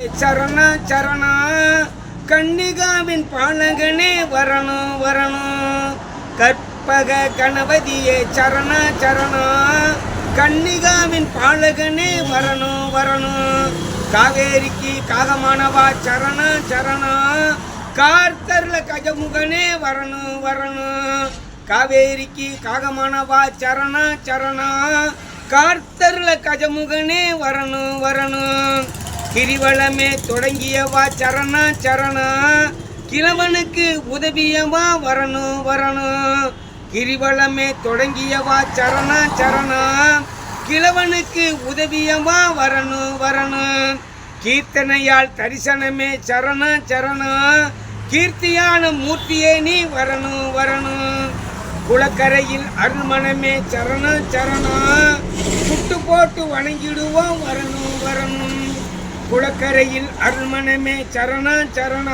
சரண சரண கன்னிகாவின் பாலகனே வரணும் வரணும். கற்பக கணபதியே சரண சரண கன்னிகாவின் பாலகனே வரணும் வரணும். காவேரிக்கு காகமானவா சரண சரண கார்த்தர்ல கஜமுகனே வரணும் வரணும். காவேரிக்கு காகமானவா சரண சரண கார்த்தர்ல கஜமுகனே வரணும் வரணும். கிரிவலமே தொடங்கியவா சரண சரண கிழவனுக்கு உதவியவா வரணும் வரணும். கிரிவலமே தொடங்கியவா சரண சரண கிழவனுக்கு உதவியவா வரணும் வரணும். கீர்த்தனையால் தரிசனமே சரண சரண கீர்த்தியான மூர்த்தியே நீ வரணும் வரணும். குளக்கரையில் அருள்மனமே சரண சரண புட்டு போட்டு வணங்கிடுவோம் வரணும் வரணும். குளக்கரையில் அருள்மனமே சரண சரண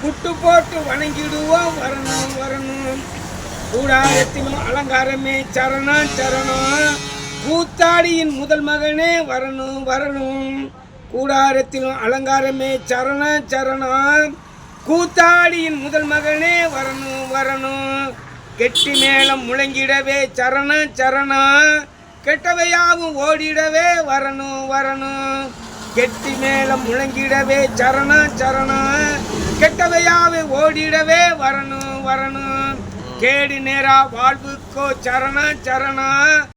புட்டு போட்டு வணங்கிடுவோம் வரணும் வரணும். கூடாரத்திலும் அலங்காரமே சரண சரண கூத்தாடியின் முதல் மகனே வரணும் வரணும். கூடாரத்திலும் அலங்காரமே சரண சரண கூத்தாடியின் முதல் மகனே வரணும் வரணும். கெட்டி மேளம் முழங்கிடவே சரண சரண கெட்டவையாவும் ஓடிடவே வரணும் வரணும். கெட்டி மேளம் முழங்கிடவே சரண சரண கெட்டவையாவே ஓடிடவே வரணும் வரணும். கேடு நேரா வாழ்வுக்கோ சரண சரண